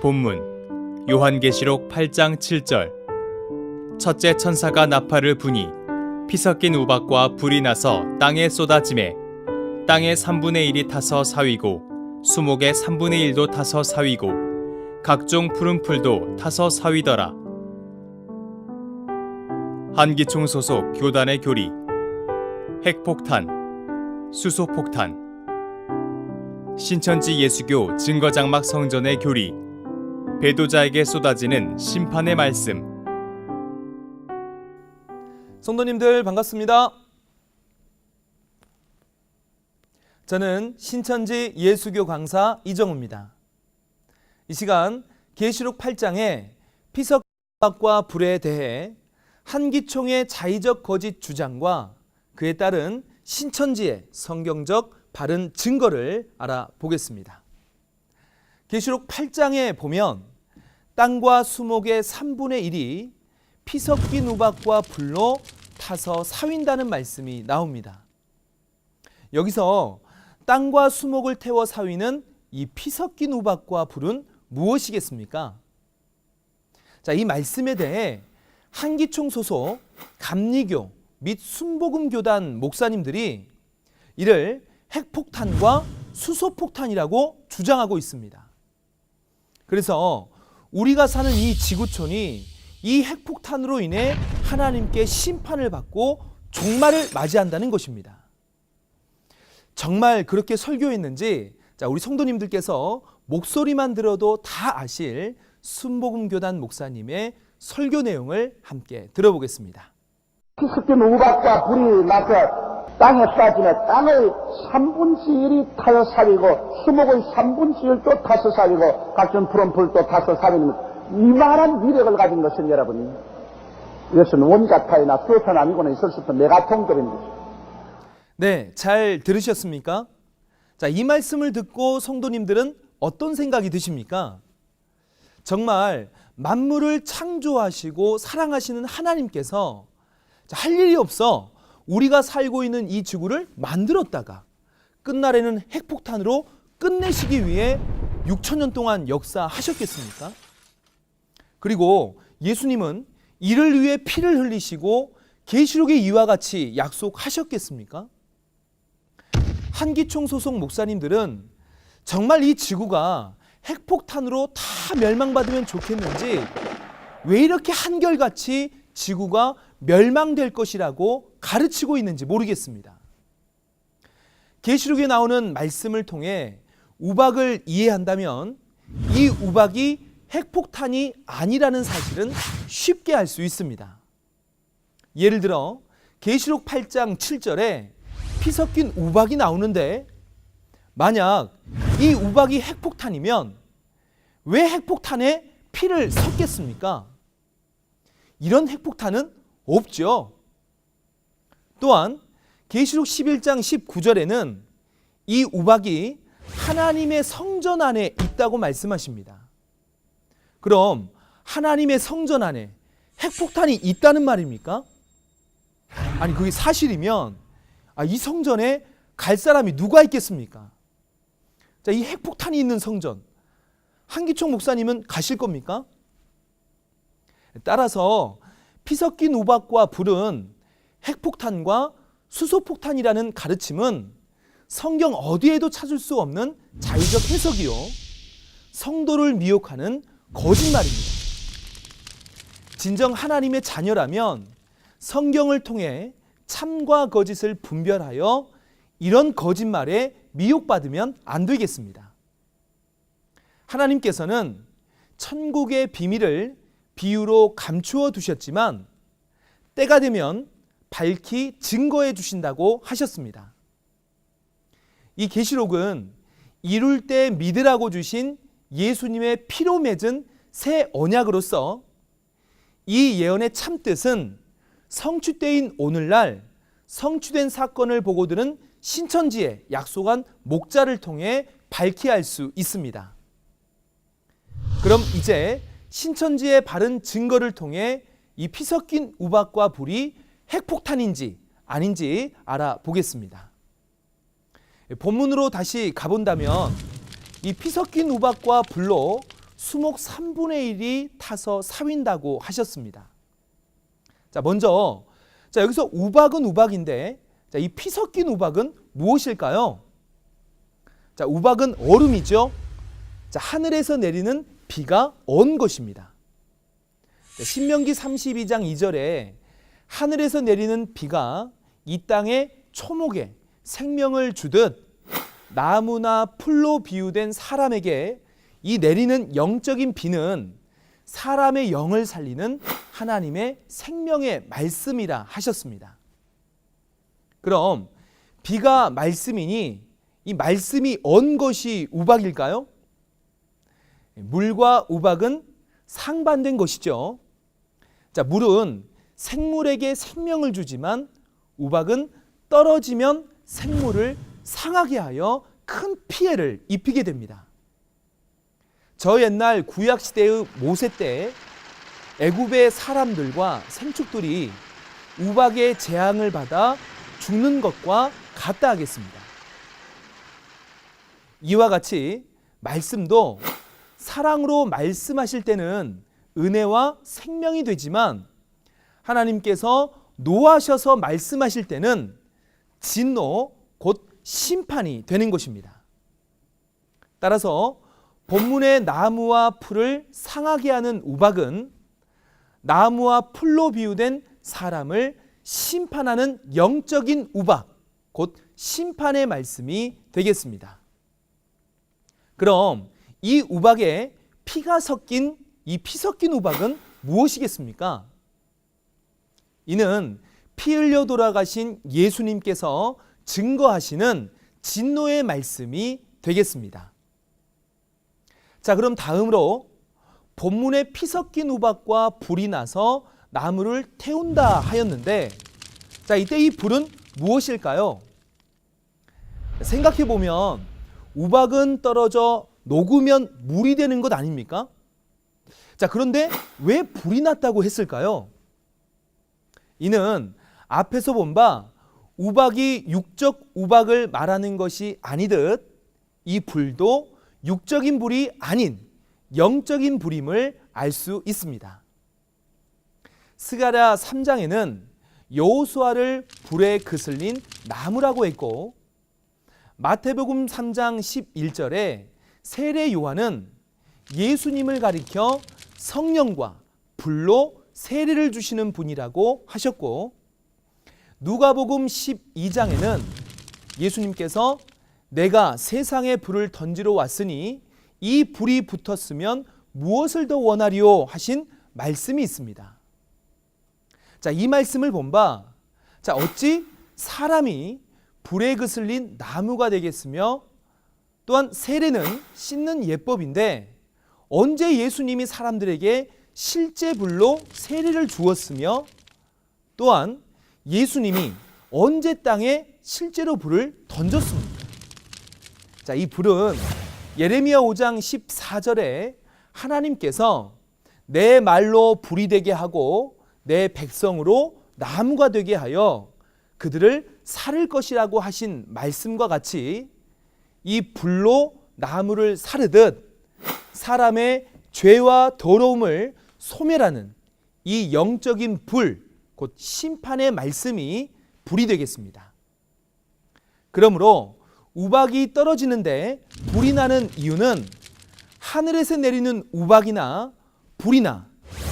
본문 요한계시록 8장 7절. 첫째 천사가 나팔을 부니 피 섞인 우박과 불이 나서 땅에 쏟아지매 땅의 3분의 1이 타서 사위고 수목의 3분의 1도 타서 사위고 각종 푸른 풀도 타서 사위더라. 한기총 소속 교단의 교리. 핵폭탄, 수소폭탄. 신천지 예수교 증거장막 성전의 교리. 배도자에게 쏟아지는 심판의 말씀. 성도님들 반갑습니다. 저는 신천지 예수교 강사 이정우입니다. 이 시간 계시록 8장의 피석과 불에 대해 한기총의 자의적 거짓 주장과 그에 따른 신천지의 성경적 바른 증거를 알아보겠습니다. 계시록 8장에 보면 땅과 수목의 3분의 1이 피 섞인 우박과 불로 타서 사윈다는 말씀이 나옵니다. 여기서 땅과 수목을 태워 사위는 이 피 섞인 우박과 불은 무엇이겠습니까? 자, 이 말씀에 대해 한기총 소속 감리교 및 순복음교단 목사님들이 이를 핵폭탄과 수소폭탄이라고 주장하고 있습니다. 그래서 우리가 사는 이 지구촌이 이 핵폭탄으로 인해 하나님께 심판을 받고 종말을 맞이한다는 것입니다. 정말 그렇게 설교했는지 우리 성도님들께서 목소리만 들어도 다 아실 순복음교단 목사님의 설교 내용을 함께 들어보겠습니다. 피 섞인 우박과 불이 나서 땅에 쏴지며 땅의 3분의 1이 타서 사위고 수목의 3분의 1도 타서 사위고 각종 푸른 풀도 타서 사위는 이만한 위력을 가진 것은 여러분, 이것은 원자타이나 수소탄 아니고는 있을 수 없는 메가통급인 것입니다. 네, 잘 들으셨습니까? 자, 이 말씀을 듣고 성도님들은 어떤 생각이 드십니까? 정말 만물을 창조하시고 사랑하시는 하나님께서 할 일이 없어 우리가 살고 있는 이 지구를 만들었다가 끝날에는 핵폭탄으로 끝내시기 위해 6,000년 동안 역사하셨겠습니까? 그리고 예수님은 이를 위해 피를 흘리시고 계시록의 이와 같이 약속하셨겠습니까? 한기총 소속 목사님들은 정말 이 지구가 핵폭탄으로 다 멸망받으면 좋겠는지 왜 이렇게 한결같이 지구가 멸망될 것이라고 가르치고 있는지 모르겠습니다. 계시록에 나오는 말씀을 통해 우박을 이해한다면 이 우박이 핵폭탄이 아니라는 사실은 쉽게 알 수 있습니다. 예를 들어 계시록 8장 7절에 피 섞인 우박이 나오는데 만약 이 우박이 핵폭탄이면 왜 핵폭탄에 피를 섞겠습니까? 이런 핵폭탄은 없죠. 또한 계시록 11장 19절에는 이 우박이 하나님의 성전 안에 있다고 말씀하십니다. 그럼 하나님의 성전 안에 핵폭탄이 있다는 말입니까? 아니, 그게 사실이면 이 성전에 갈 사람이 누가 있겠습니까? 자, 이 핵폭탄이 있는 성전, 한기총 목사님은 가실 겁니까? 따라서 피 섞인 우박과 불은 핵폭탄과 수소폭탄이라는 가르침은 성경 어디에도 찾을 수 없는 자의적 해석이요, 성도를 미혹하는 거짓말입니다. 진정 하나님의 자녀라면 성경을 통해 참과 거짓을 분별하여 이런 거짓말에 미혹받으면 안 되겠습니다. 하나님께서는 천국의 비밀을 비유로 감추어 두셨지만 때가 되면 밝히 증거해 주신다고 하셨습니다. 이 계시록은 이룰 때 믿으라고 주신 예수님의 피로 맺은 새 언약으로서 이 예언의 참뜻은 성취때인 오늘날 성취된 사건을 보고 들은 신천지에 약속한 목자를 통해 밝히 알 수 있습니다. 그럼 이제 신천지의 바른 증거를 통해 이 피 섞인 우박과 불이 핵폭탄인지 아닌지 알아보겠습니다. 본문으로 다시 가본다면 이 피 섞인 우박과 불로 수목 3분의 1이 타서 사윈다고 하셨습니다. 자, 먼저 여기서 우박은 우박인데 이 피 섞인 우박은 무엇일까요? 자, 우박은 얼음이죠. 자, 하늘에서 내리는 비가 언 것입니다. 신명기 32장 2절에 하늘에서 내리는 비가 이 땅의 초목에 생명을 주듯 나무나 풀로 비유된 사람에게 이 내리는 영적인 비는 사람의 영을 살리는 하나님의 생명의 말씀이라 하셨습니다. 그럼 비가 말씀이니 이 말씀이 언 것이 우박일까요? 물과 우박은 상반된 것이죠. 자, 물은 생물에게 생명을 주지만 우박은 떨어지면 생물을 상하게 하여 큰 피해를 입히게 됩니다. 저 옛날 구약시대의 모세 때 애굽의 사람들과 생축들이 우박의 재앙을 받아 죽는 것과 같다 하겠습니다. 이와 같이 말씀도 사랑으로 말씀하실 때는 은혜와 생명이 되지만 하나님께서 노하셔서 말씀하실 때는 진노 곧 심판이 되는 것입니다. 따라서 본문의 나무와 풀을 상하게 하는 우박은 나무와 풀로 비유된 사람을 심판하는 영적인 우박, 곧 심판의 말씀이 되겠습니다. 그럼 이 우박에 피가 섞인 이 피 섞인 우박은 무엇이겠습니까? 이는 피 흘려 돌아가신 예수님께서 증거하시는 진노의 말씀이 되겠습니다. 자, 그럼 다음으로 본문에 피 섞인 우박과 불이 나서 나무를 태운다 하였는데, 자, 이때 이 불은 무엇일까요? 생각해 보면 우박은 떨어져 녹으면 물이 되는 것 아닙니까? 자, 그런데 왜 불이 났다고 했을까요? 이는 앞에서 본 바 우박이 육적 우박을 말하는 것이 아니듯 이 불도 육적인 불이 아닌 영적인 불임을 알 수 있습니다. 스가랴 3장에는 여호수아를 불에 그슬린 나무라고 했고, 마태복음 3장 11절에 세례 요한은 예수님을 가리켜 성령과 불로 세례를 주시는 분이라고 하셨고, 누가복음 12장에는 예수님께서 내가 세상에 불을 던지러 왔으니 이 불이 붙었으면 무엇을 더 원하리요 하신 말씀이 있습니다. 자, 이 말씀을 본 바, 자, 어찌 사람이 불에 그슬린 나무가 되겠으며, 또한 세례는 씻는 예법인데 언제 예수님이 사람들에게 실제 불로 세례를 주었으며, 또한 예수님이 언제 땅에 실제로 불을 던졌습니까? 자, 이 불은 예레미야 5장 14절에 하나님께서 내 말로 불이 되게 하고 내 백성으로 나무가 되게 하여 그들을 살릴 것이라고 하신 말씀과 같이 이 불로 나무를 사르듯 사람의 죄와 더러움을 소멸하는 이 영적인 불, 곧 심판의 말씀이 불이 되겠습니다. 그러므로 우박이 떨어지는데 불이 나는 이유는 하늘에서 내리는 우박이나 불이나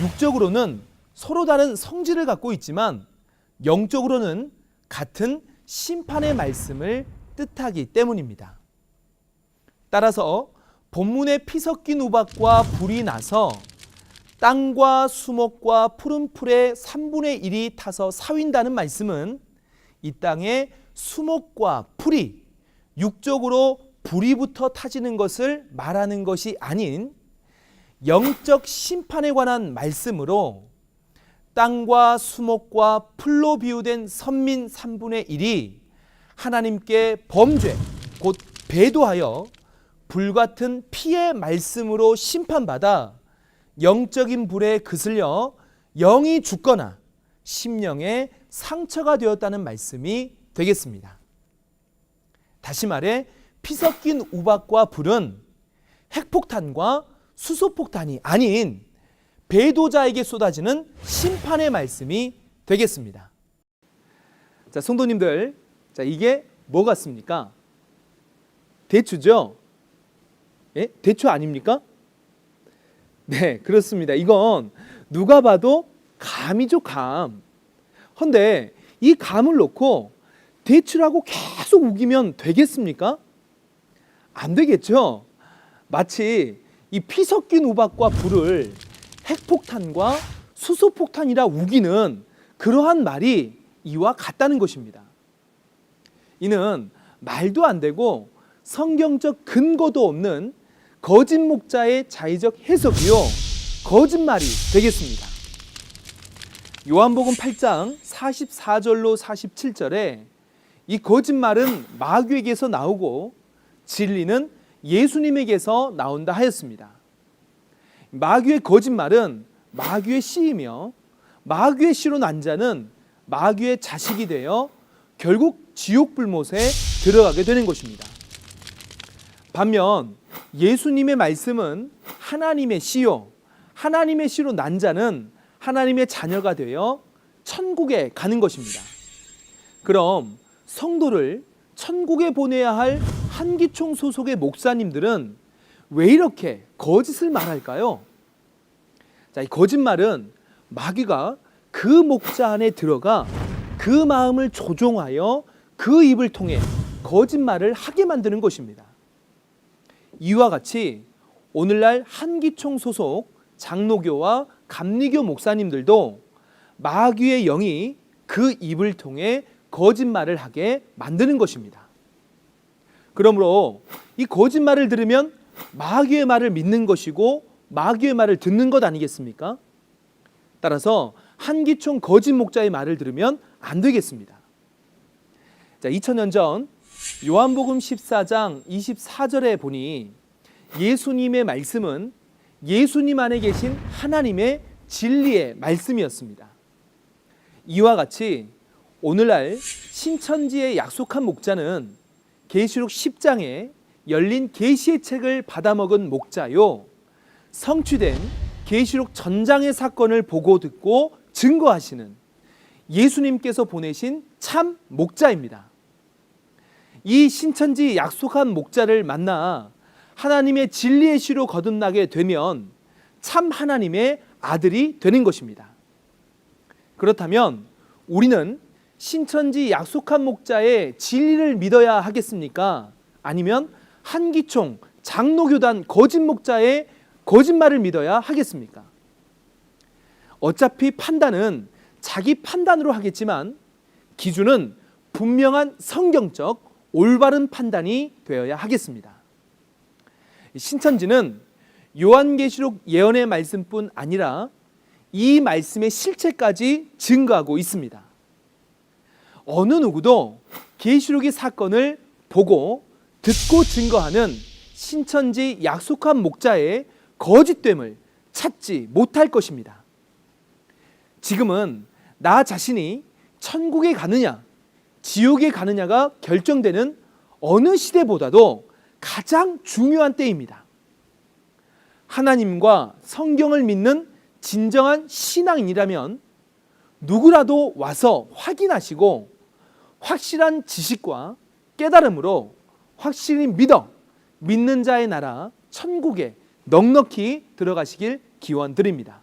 육적으로는 서로 다른 성질을 갖고 있지만 영적으로는 같은 심판의 말씀을 뜻하기 때문입니다. 따라서 본문에 피 섞인 우박과 불이 나서 땅과 수목과 푸른 풀의 3분의 1이 타서 사윈다는 말씀은 이 땅에 수목과 풀이 육적으로 불이 붙어 타지는 것을 말하는 것이 아닌 영적 심판에 관한 말씀으로 땅과 수목과 풀로 비유된 선민 3분의 1이 하나님께 범죄, 곧 배도하여 불같은 피의 말씀으로 심판받아 영적인 불에 그슬려 영이 죽거나 심령에 상처가 되었다는 말씀이 되겠습니다. 다시 말해 피 섞인 우박과 불은 핵폭탄과 수소폭탄이 아닌 배도자에게 쏟아지는 심판의 말씀이 되겠습니다. 자, 성도님들, 자, 이게 뭐 같습니까? 대추죠? 예? 대추 아닙니까? 네, 그렇습니다. 이건 누가 봐도 감이죠, 감. 헌데 이 감을 놓고 대추라고 계속 우기면 되겠습니까? 안 되겠죠? 마치 이 피 섞인 우박과 불을 핵폭탄과 수소폭탄이라 우기는 그러한 말이 이와 같다는 것입니다. 이는 말도 안 되고 성경적 근거도 없는 거짓 목자의 자의적 해석이요, 거짓말이 되겠습니다. 요한복음 8장 44절로 47절에 이 거짓말은 마귀에게서 나오고 진리는 예수님에게서 나온다 하였습니다. 마귀의 거짓말은 마귀의 씨이며 마귀의 씨로 난 자는 마귀의 자식이 되어 결국 지옥 불못에 들어가게 되는 것입니다. 반면 예수님의 말씀은 하나님의 씨요, 하나님의 씨로 난 자는 하나님의 자녀가 되어 천국에 가는 것입니다. 그럼 성도를 천국에 보내야 할 한기총 소속의 목사님들은 왜 이렇게 거짓을 말할까요? 자, 이 거짓말은 마귀가 그 목자 안에 들어가 그 마음을 조종하여 그 입을 통해 거짓말을 하게 만드는 것입니다. 이와 같이 오늘날 한기총 소속 장로교와 감리교 목사님들도 마귀의 영이 그 입을 통해 거짓말을 하게 만드는 것입니다. 그러므로 이 거짓말을 들으면 마귀의 말을 믿는 것이고 마귀의 말을 듣는 것 아니겠습니까? 따라서 한기총 거짓 목자의 말을 들으면 안 되겠습니다. 자, 2000년 전 요한복음 14장 24절에 보니 예수님의 말씀은 예수님 안에 계신 하나님의 진리의 말씀이었습니다. 이와 같이 오늘날 신천지에 약속한 목자는 계시록 10장에 열린 계시의 책을 받아먹은 목자요, 성취된 계시록 전장의 사건을 보고 듣고 증거하시는 예수님께서 보내신 참 목자입니다. 이 신천지 약속한 목자를 만나 하나님의 진리의 씨로 거듭나게 되면 참 하나님의 아들이 되는 것입니다. 그렇다면 우리는 신천지 약속한 목자의 진리를 믿어야 하겠습니까? 아니면 한기총 장로교단 거짓 목자의 거짓말을 믿어야 하겠습니까? 어차피 판단은 자기 판단으로 하겠지만 기준은 분명한 성경적 올바른 판단이 되어야 하겠습니다. 신천지는 요한계시록 예언의 말씀뿐 아니라 이 말씀의 실체까지 증거하고 있습니다. 어느 누구도 계시록의 사건을 보고 듣고 증거하는 신천지 약속한 목자의 거짓됨을 찾지 못할 것입니다. 지금은 나 자신이 천국에 가느냐 지옥에 가느냐가 결정되는 어느 시대보다도 가장 중요한 때입니다. 하나님과 성경을 믿는 진정한 신앙인이라면 누구라도 와서 확인하시고 확실한 지식과 깨달음으로 확실히 믿는 자의 나라 천국에 넉넉히 들어가시길 기원드립니다.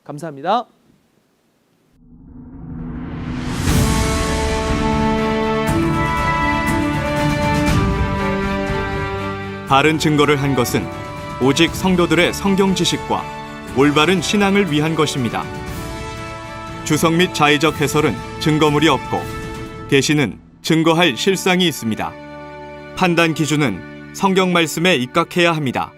감사합니다. 바른 증거를 한 것은 오직 성도들의 성경 지식과 올바른 신앙을 위한 것입니다. 주석 및 자의적 해설은 증거물이 없고 계시는 증거할 실상이 있습니다. 판단 기준은 성경 말씀에 입각해야 합니다.